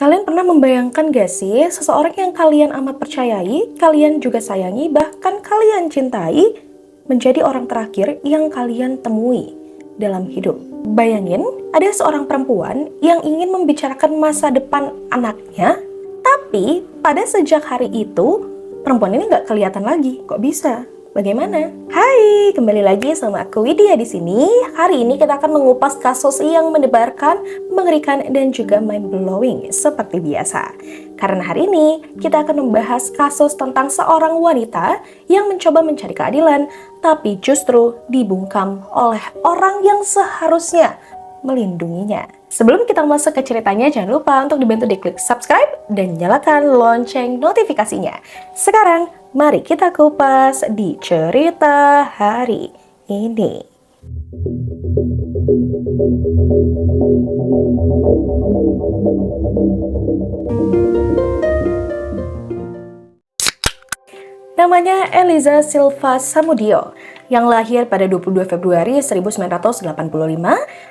Kalian pernah membayangkan gak sih seseorang yang kalian amat percayai, kalian juga sayangi, bahkan kalian cintai, menjadi orang terakhir yang kalian temui dalam hidup? Bayangin, ada seorang perempuan yang ingin membicarakan masa depan anaknya, tapi pada sejak hari itu, perempuan ini gak kelihatan lagi. Kok bisa? Bagaimana? Hai, kembali lagi sama aku Widya di sini. Hari ini kita akan mengupas kasus yang mendebarkan, mengerikan, dan juga mind-blowing seperti biasa. Karena hari ini kita akan membahas kasus tentang seorang wanita yang mencoba mencari keadilan, tapi justru dibungkam oleh orang yang seharusnya melindunginya. Sebelum kita masuk ke ceritanya, jangan lupa untuk dibantu diklik subscribe dan nyalakan lonceng notifikasinya. Sekarang, mari kita kupas di cerita hari ini. Namanya Eliza Silva Samudio, yang lahir pada 22 Februari 1985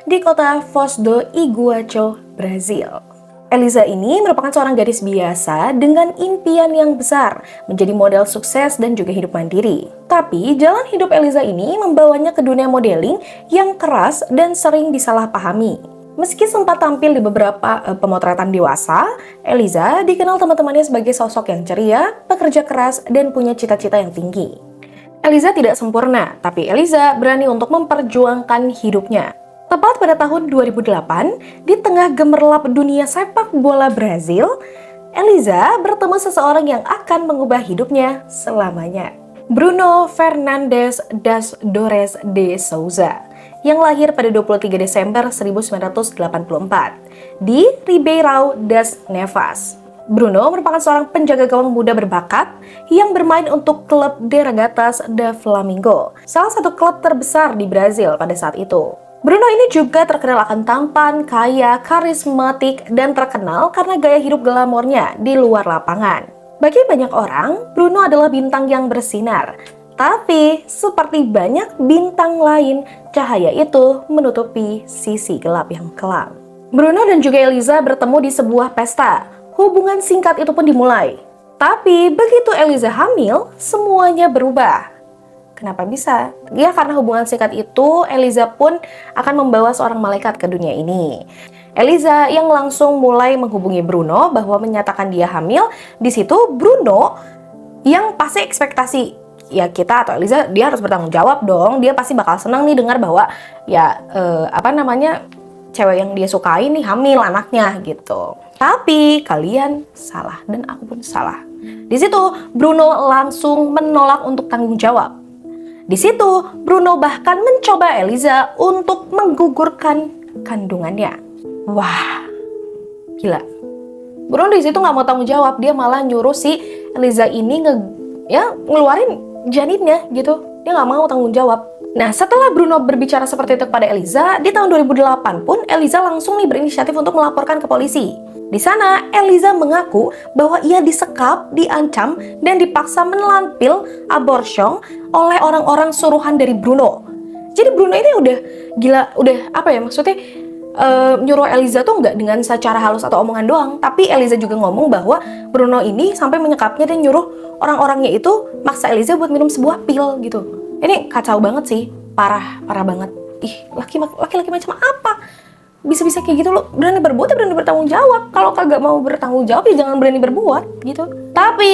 di kota Foz do Iguaçu, Brazil. Eliza ini merupakan seorang gadis biasa dengan impian yang besar, menjadi model sukses dan juga hidup mandiri. Tapi jalan hidup Eliza ini membawanya ke dunia modeling yang keras dan sering disalahpahami. Meski sempat tampil di beberapa pemotretan dewasa, Eliza dikenal teman-temannya sebagai sosok yang ceria, pekerja keras, dan punya cita-cita yang tinggi. Eliza tidak sempurna, tapi Eliza berani untuk memperjuangkan hidupnya. Tepat pada tahun 2008, di tengah gemerlap dunia sepak bola Brazil, Eliza bertemu seseorang yang akan mengubah hidupnya selamanya. Bruno Fernandes das Dores de Souza, yang lahir pada 23 Desember 1984 di Ribeirão das Neves. Bruno merupakan seorang penjaga gawang muda berbakat yang bermain untuk klub De Regatas da Flamengo, salah satu klub terbesar di Brazil pada saat itu. Bruno ini juga terkenal akan tampan, kaya, karismatik, dan terkenal karena gaya hidup glamornya di luar lapangan. Bagi banyak orang, Bruno adalah bintang yang bersinar. Tapi, seperti banyak bintang lain, cahaya itu menutupi sisi gelap yang kelam. Bruno dan juga Eliza bertemu di sebuah pesta. Hubungan singkat itu pun dimulai. Tapi, begitu Eliza hamil, semuanya berubah. Kenapa bisa? Ya, karena hubungan singkat itu, Eliza pun akan membawa seorang malaikat ke dunia ini. Eliza yang langsung mulai menghubungi Bruno bahwa menyatakan dia hamil. Di situ, Bruno yang pasti ekspektasi, ya kita atau Eliza, dia harus bertanggung jawab dong. Dia pasti bakal senang nih dengar bahwa cewek yang dia sukai nih hamil anaknya gitu. Tapi kalian salah dan aku pun salah. Di situ Bruno langsung menolak untuk tanggung jawab. Di situ Bruno bahkan mencoba Eliza untuk menggugurkan kandungannya. Wah, gila. Bruno di situ nggak mau tanggung jawab, dia malah nyuruh si Eliza ini ngeluarin janinnya gitu. Dia nggak mau tanggung jawab. Nah, setelah Bruno berbicara seperti itu kepada Eliza, di tahun 2008 pun Eliza langsung berinisiatif untuk melaporkan ke polisi. Di sana, Eliza mengaku bahwa ia disekap, diancam, dan dipaksa menelanpil abortion oleh orang-orang suruhan dari Bruno. Jadi Bruno ini udah gila, nyuruh Eliza tuh nggak dengan secara halus atau omongan doang, tapi Eliza juga ngomong bahwa Bruno ini sampai menyekapnya dan nyuruh orang-orangnya itu maksa Eliza buat minum sebuah pil gitu. Ini kacau banget sih, parah banget. Ih, laki-laki macam apa? Bisa-bisa kayak gitu, lo berani berbuat ya berani bertanggung jawab. Kalau kagak mau bertanggung jawab ya jangan berani berbuat gitu. Tapi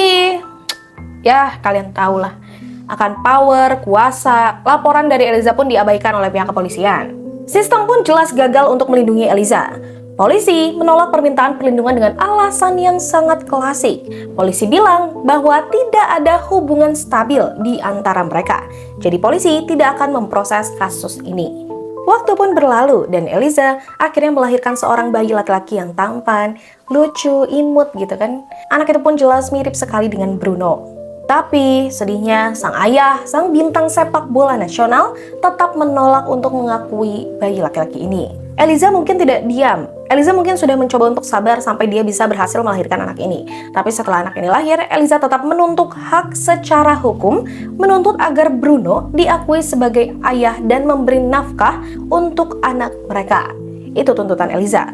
ya kalian tahulah, akan power, kuasa, laporan dari Eliza pun diabaikan oleh pihak kepolisian. Sistem pun jelas gagal untuk melindungi Eliza. Polisi menolak permintaan perlindungan dengan alasan yang sangat klasik. Polisi bilang bahwa tidak ada hubungan stabil di antara mereka. Jadi polisi tidak akan memproses kasus ini. Waktu pun berlalu dan Eliza akhirnya melahirkan seorang bayi laki-laki yang tampan, lucu, imut gitu kan. Anak itu pun jelas mirip sekali dengan Bruno. Tapi sedihnya sang ayah, sang bintang sepak bola nasional tetap menolak untuk mengakui bayi laki-laki ini. Eliza mungkin tidak diam. Eliza mungkin sudah mencoba untuk sabar sampai dia bisa berhasil melahirkan anak ini. Tapi setelah anak ini lahir, Eliza tetap menuntut hak secara hukum, menuntut agar Bruno diakui sebagai ayah dan memberi nafkah untuk anak mereka. Itu tuntutan Eliza.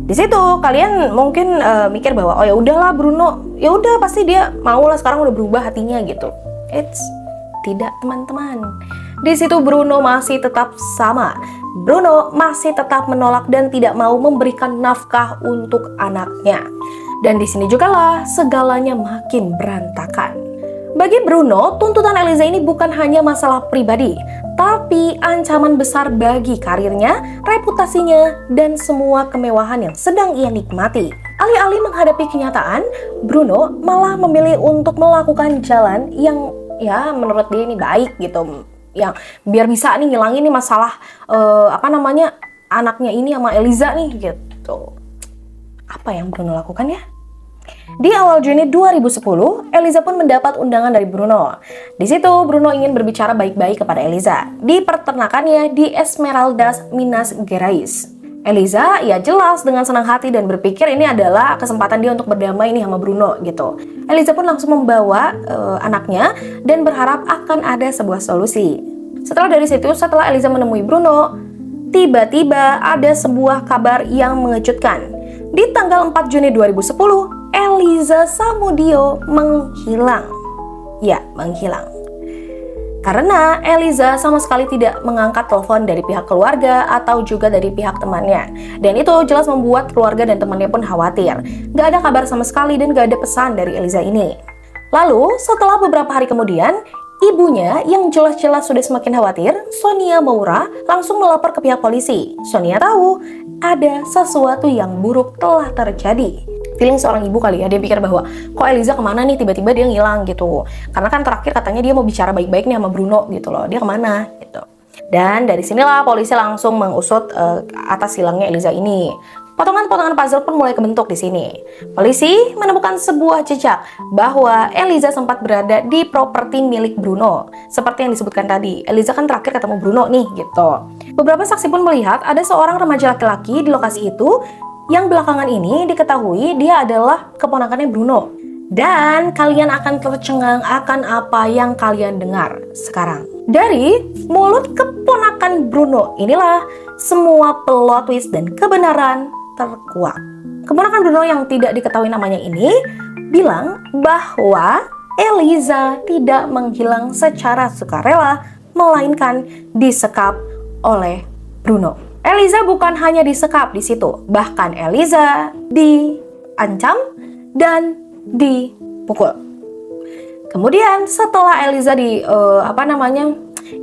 Di situ kalian mungkin mikir bahwa oh ya udahlah Bruno, ya udah pasti dia mau lah, sekarang udah berubah hatinya gitu. Tidak teman-teman. Di situ Bruno masih tetap sama. Bruno masih tetap menolak dan tidak mau memberikan nafkah untuk anaknya. Dan di sini juga lah segalanya makin berantakan. Bagi Bruno, tuntutan Eliza ini bukan hanya masalah pribadi, tapi ancaman besar bagi karirnya, reputasinya, dan semua kemewahan yang sedang ia nikmati. Alih-alih menghadapi kenyataan, Bruno malah memilih untuk melakukan jalan yang ya menurut dia ini baik gitu. Yang biar bisa nih ngilangin nih masalah anaknya ini sama Eliza nih gitu. Apa yang Bruno lakukan ya? Di awal Juni 2010, Eliza pun mendapat undangan dari Bruno. Di situ Bruno ingin berbicara baik-baik kepada Eliza di peternakannya di Esmeraldas, Minas Gerais. Eliza ya jelas dengan senang hati dan berpikir ini adalah kesempatan dia untuk berdamai nih sama Bruno gitu. Eliza pun langsung membawa anaknya dan berharap akan ada sebuah solusi. Setelah Eliza menemui Bruno, tiba-tiba ada sebuah kabar yang mengejutkan. Di tanggal 4 Juni 2010, Eliza Samudio menghilang. Ya, menghilang. Karena Eliza sama sekali tidak mengangkat telepon dari pihak keluarga atau juga dari pihak temannya. Dan itu jelas membuat keluarga dan temannya pun khawatir. Gak ada kabar sama sekali dan gak ada pesan dari Eliza ini. Lalu, setelah beberapa hari kemudian, ibunya yang jelas-jelas sudah semakin khawatir, Sonia Moura, langsung melapor ke pihak polisi. Sonia tahu ada sesuatu yang buruk telah terjadi. Feeling seorang ibu kali ya, dia pikir bahwa kok Eliza kemana nih, tiba-tiba dia ngilang gitu. Karena kan terakhir katanya dia mau bicara baik-baik nih sama Bruno gitu loh, dia kemana gitu. Dan dari sinilah polisi langsung mengusut atas hilangnya Eliza ini. Potongan-potongan puzzle pun mulai kebentuk di sini. Polisi menemukan sebuah jejak bahwa Eliza sempat berada di properti milik Bruno. Seperti yang disebutkan tadi, Eliza kan terakhir ketemu Bruno nih gitu. Beberapa saksi pun melihat ada seorang remaja laki-laki di lokasi itu yang belakangan ini diketahui dia adalah keponakannya Bruno. Dan kalian akan tercengang akan apa yang kalian dengar sekarang. Dari mulut keponakan Bruno inilah semua plot twist dan kebenaran terkuak. Keponakan Bruno yang tidak diketahui namanya ini bilang bahwa Eliza tidak menghilang secara sukarela, melainkan disekap oleh Bruno. Eliza bukan hanya disekap di situ, bahkan Eliza diancam dan dipukul. Kemudian setelah Eliza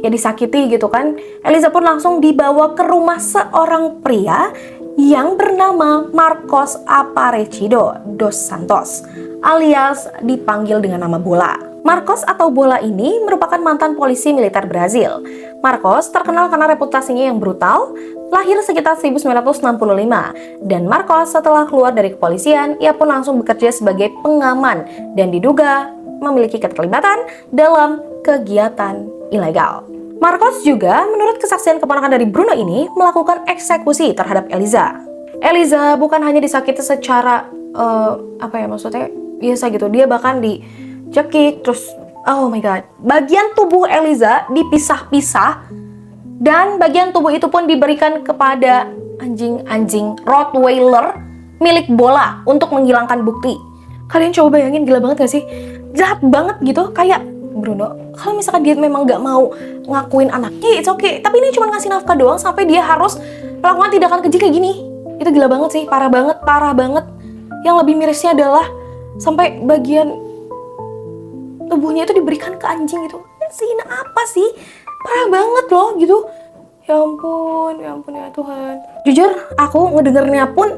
disakiti gitu kan, Eliza pun langsung dibawa ke rumah seorang pria yang bernama Marcos Aparecido dos Santos, alias dipanggil dengan nama Bola. Marcos atau Bola ini merupakan mantan polisi militer Brazil. Marcos terkenal karena reputasinya yang brutal, lahir sekitar 1965. Dan Marcos setelah keluar dari kepolisian, ia pun langsung bekerja sebagai pengaman dan diduga memiliki keterlibatan dalam kegiatan ilegal. Marcos juga, menurut kesaksian keponakan dari Bruno ini, melakukan eksekusi terhadap Eliza. Eliza bukan hanya disakiti secara, biasa gitu. Dia bahkan dicekik, terus, oh my god. Bagian tubuh Eliza dipisah-pisah, dan bagian tubuh itu pun diberikan kepada anjing-anjing Rottweiler milik Bola untuk menghilangkan bukti. Kalian coba bayangin, gila banget gak sih? Jahat banget gitu, kayak Bruno, kalau misalkan dia memang gak mau ngakuin anaknya, it's okay. Tapi ini cuma ngasih nafkah doang sampai dia harus melakukan tindakan keji kayak gini. Itu gila banget sih, parah banget. Yang lebih mirisnya adalah sampai bagian tubuhnya itu diberikan ke anjing itu. Sehina apa sih? Parah banget loh gitu. Ya ampun ya Tuhan. Jujur, aku ngedengernya pun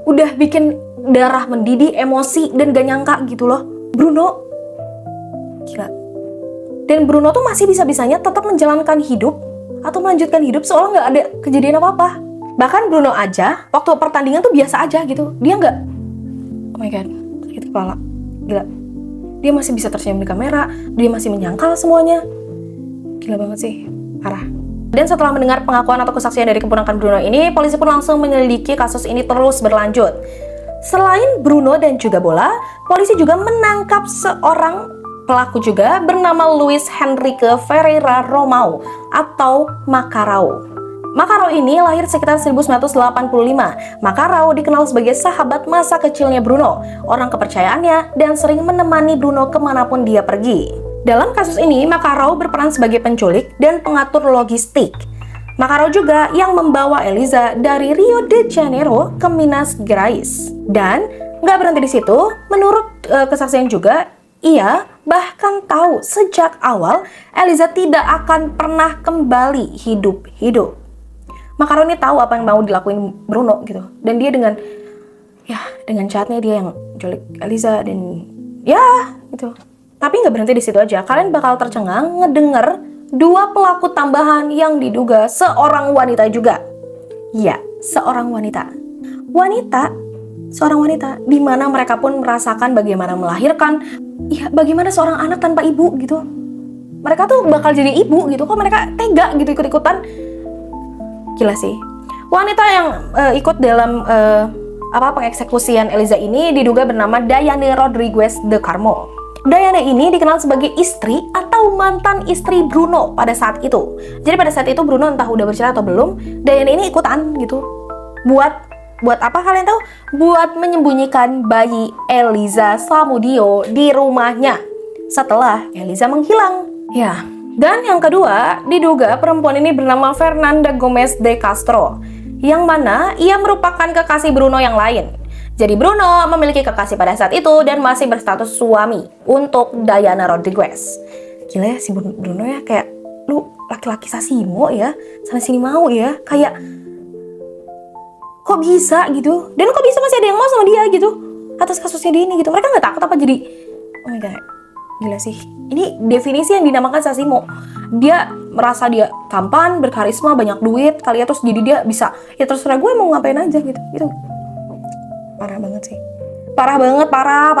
udah bikin darah mendidih, emosi, dan gak nyangka gitu loh. Bruno, gila. Dan Bruno tuh masih bisa-bisanya tetap menjalankan hidup atau melanjutkan hidup seolah nggak ada kejadian apa-apa. Bahkan Bruno aja, waktu pertandingan tuh biasa aja gitu. Dia nggak, oh my god, sakit kepala. Gila. Dia masih bisa tersenyum di kamera, dia masih menyangkal semuanya. Gila banget sih, parah. Dan setelah mendengar pengakuan atau kesaksian dari keponakan Bruno ini, polisi pun langsung menyelidiki kasus ini terus berlanjut. Selain Bruno dan juga Bola, polisi juga menangkap seorang pelaku juga bernama Luis Henrique Ferreira Romão atau Macarao. Makarau ini lahir sekitar 1985. Makarau dikenal sebagai sahabat masa kecilnya Bruno, orang kepercayaannya, dan sering menemani Bruno kemanapun dia pergi. Dalam kasus ini, Makarau berperan sebagai penculik dan pengatur logistik. Makarau juga yang membawa Eliza dari Rio de Janeiro ke Minas Gerais. Dan nggak berhenti di situ, menurut kesaksian juga, ia bahkan tahu sejak awal Eliza tidak akan pernah kembali hidup-hidup. Makarau ini tahu apa yang mau dilakuin Bruno gitu. Dan dia dengan jahatnya dia yang culik Eliza dan gitu. Tapi nggak berhenti di situ aja. Kalian bakal tercengang ngedenger 2 pelaku tambahan yang diduga seorang wanita juga. Ya, seorang wanita. Seorang wanita di mana mereka pun merasakan bagaimana melahirkan, bagaimana seorang anak tanpa ibu gitu. Mereka tuh bakal jadi ibu gitu, kok mereka tega gitu ikut-ikutan. Gila sih. Wanita yang ikut dalam pengeksekusian Eliza ini diduga bernama Dayane Rodriguez de Carmo. Dayane ini dikenal sebagai istri atau mantan istri Bruno pada saat itu. Jadi pada saat itu Bruno entah udah bercerai atau belum, Dayane ini ikutan gitu. Buat apa kalian tahu? Buat menyembunyikan bayi Eliza Samudio di rumahnya setelah Eliza menghilang. Ya. Dan yang kedua, diduga perempuan ini bernama Fernanda Gomes de Castro, yang mana ia merupakan kekasih Bruno yang lain. Jadi Bruno memiliki kekasih pada saat itu dan masih berstatus suami untuk Dayana Rodriguez. Gila ya si Bruno ya, kayak lu laki-laki sasimo ya, sana sini mau ya, kayak kok bisa gitu, dan kok bisa masih ada yang mau sama dia gitu atas kasusnya dia ini gitu. Mereka nggak takut apa jadi, oh my god, gila sih. Ini definisi yang dinamakan sasimo. Dia merasa dia tampan, berkarisma, banyak duit kali ya, terus jadi dia bisa ya terserah gue mau ngapain aja gitu. Itu parah banget sih. Parah banget, parah.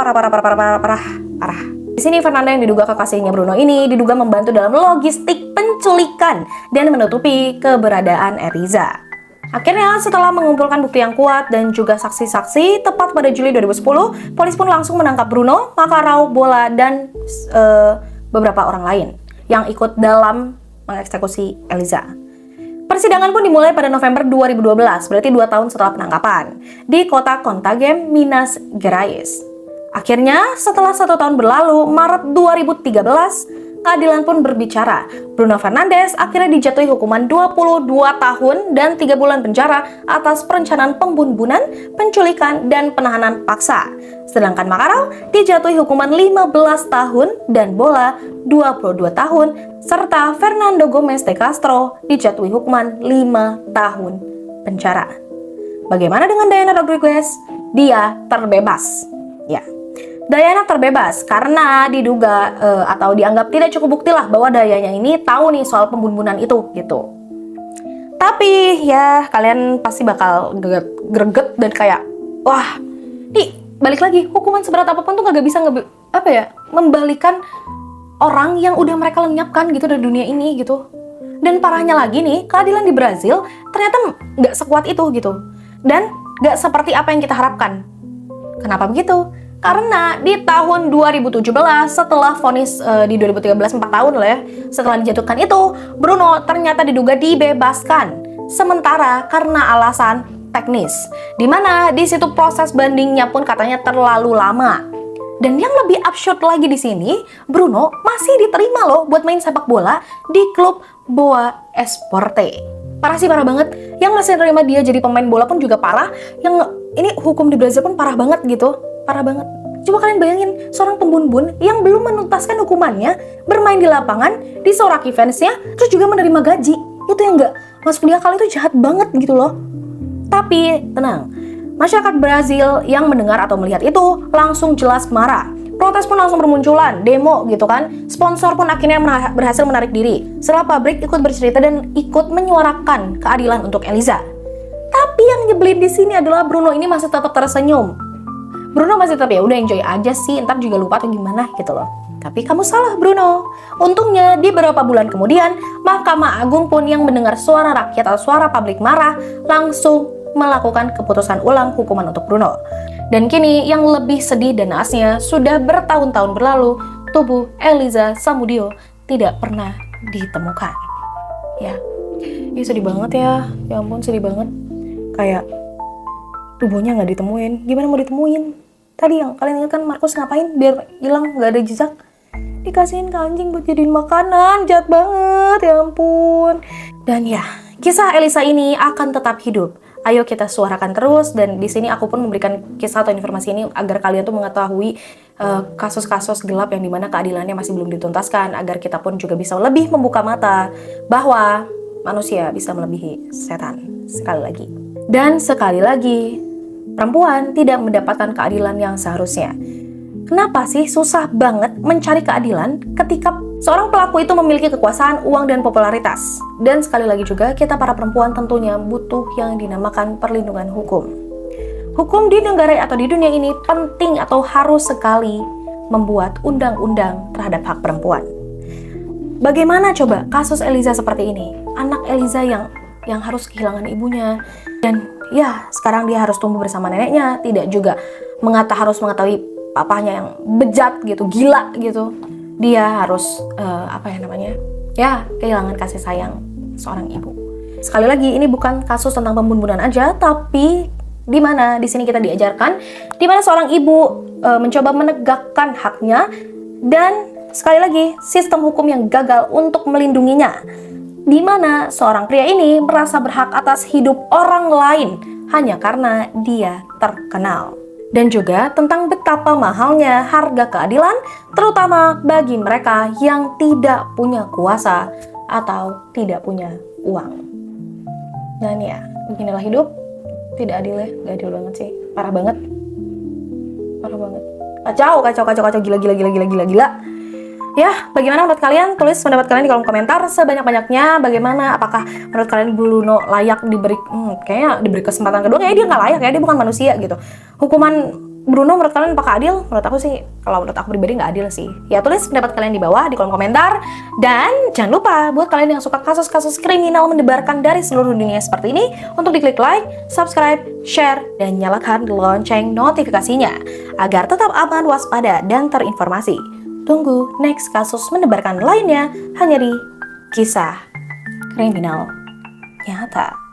Di sini Fernanda yang diduga kekasihnya Bruno ini diduga membantu dalam logistik penculikan dan menutupi keberadaan Eliza. Akhirnya setelah mengumpulkan bukti yang kuat dan juga saksi-saksi, tepat pada Juli 2010, polis pun langsung menangkap Bruno, Makarau, Bola, dan beberapa orang lain yang ikut dalam mengeksekusi Eliza. Persidangan pun dimulai pada November 2012, berarti 2 tahun setelah penangkapan, di kota Contagem, Minas Gerais. Akhirnya, setelah 1 tahun berlalu, Maret 2013, keadilan pun berbicara. Bruno Fernandes akhirnya dijatuhi hukuman 22 tahun dan 3 bulan penjara atas perencanaan pembunuhan, penculikan, dan penahanan paksa. Sedangkan Makarau dijatuhi hukuman 15 tahun dan Bola 22 tahun, serta Fernando Gomes de Castro dijatuhi hukuman 5 tahun penjara. Bagaimana dengan Dayana Rodriguez? Dia terbebas. Ya. Dayana terbebas karena diduga atau dianggap tidak cukup bukti lah bahwa Dayana ini tahu nih soal pembunuhan itu gitu. Tapi ya kalian pasti bakal greget dan kayak wah, nih balik lagi, hukuman seberat apapun tuh gak bisa membalikan orang yang udah mereka lenyapkan gitu dari dunia ini gitu. Dan parahnya lagi nih, keadilan di Brazil ternyata gak sekuat itu gitu. Dan gak seperti apa yang kita harapkan. Kenapa begitu? Karena di tahun 2017 setelah vonis di 2013 4 tahun lah ya, setelah dijatuhkan itu, Bruno ternyata diduga dibebaskan sementara karena alasan teknis. Dimana di situ proses bandingnya pun katanya terlalu lama. Dan yang lebih absurd lagi di sini, Bruno masih diterima loh buat main sepak bola di klub Boa Esporte. Parah sih, parah banget. Yang masih nerima dia jadi pemain bola pun juga parah. Yang ini hukum di Brazil pun parah banget gitu. Parah banget. Coba kalian bayangin, seorang pembunuh yang belum menuntaskan hukumannya bermain di lapangan, disoraki fansnya, terus juga menerima gaji. Itu yang nggak masuk di akal, itu jahat banget gitu loh. Tapi tenang, masyarakat Brazil yang mendengar atau melihat itu langsung jelas marah. Protes pun langsung bermunculan, demo gitu kan. Sponsor pun akhirnya berhasil menarik diri. Setelah pabrik ikut bercerita dan ikut menyuarakan keadilan untuk Eliza. Tapi yang nyebelin di sini adalah Bruno ini masih tetap tersenyum. Bruno masih tetap ya udah enjoy aja sih, ntar juga lupa atau gimana gitu loh. Tapi kamu salah Bruno. Untungnya di beberapa bulan kemudian, Mahkamah Agung pun yang mendengar suara rakyat atau suara publik marah langsung melakukan keputusan ulang hukuman untuk Bruno. Dan kini yang lebih sedih dan naasnya, sudah bertahun-tahun berlalu, tubuh Eliza Samudio tidak pernah ditemukan. Ya, Ih, sedih banget ya ampun sedih banget. Kayak tubuhnya nggak ditemuin, gimana mau ditemuin? Tadi yang kalian ingat kan Markus ngapain biar hilang nggak ada jejak? Dikasihin ke anjing buat jadiin makanan, jahat banget, ya ampun. Dan ya, kisah Elisa ini akan tetap hidup. Ayo kita suarakan terus, dan di sini aku pun memberikan kisah atau informasi ini agar kalian tuh mengetahui kasus-kasus gelap yang dimana keadilannya masih belum dituntaskan, agar kita pun juga bisa lebih membuka mata bahwa manusia bisa melebihi setan. Sekali lagi. Dan sekali lagi, perempuan tidak mendapatkan keadilan yang seharusnya. Kenapa sih susah banget mencari keadilan ketika seorang pelaku itu memiliki kekuasaan, uang, dan popularitas? Dan sekali lagi juga, kita para perempuan tentunya butuh yang dinamakan perlindungan hukum. Hukum di negara atau di dunia ini penting atau harus sekali membuat undang-undang terhadap hak perempuan. Bagaimana coba kasus Eliza seperti ini? Anak Eliza yang harus kehilangan ibunya, dan ya sekarang dia harus tumbuh bersama neneknya, tidak juga harus mengetahui papahnya yang bejat gitu, gila gitu. Dia harus kehilangan kasih sayang seorang ibu. Sekali lagi, ini bukan kasus tentang pembunuhan aja, tapi di mana di sini kita diajarkan di mana seorang ibu mencoba menegakkan haknya, dan sekali lagi sistem hukum yang gagal untuk melindunginya. Di mana seorang pria ini merasa berhak atas hidup orang lain hanya karena dia terkenal. Dan juga tentang betapa mahalnya harga keadilan, terutama bagi mereka yang tidak punya kuasa atau tidak punya uang. Dan ya, beginilah hidup. Tidak adil ya, gak adil banget sih. Parah banget. Kacau, gila. Ya, bagaimana menurut kalian? Tulis pendapat kalian di kolom komentar sebanyak-banyaknya. Bagaimana? Apakah menurut kalian Bruno layak diberi kayaknya diberi kesempatan kedua? Kayaknya dia nggak layak ya, dia bukan manusia gitu. Hukuman Bruno menurut kalian apakah adil? Menurut aku sih, kalau menurut aku pribadi nggak adil sih. Ya, tulis pendapat kalian di bawah di kolom komentar. Dan jangan lupa buat kalian yang suka kasus-kasus kriminal mendebarkan dari seluruh dunia seperti ini, untuk diklik like, subscribe, share, dan nyalakan lonceng notifikasinya agar tetap aman, waspada, dan terinformasi. Tunggu next kasus mendebarkan lainnya hanya di Kisah Kriminal Nyata.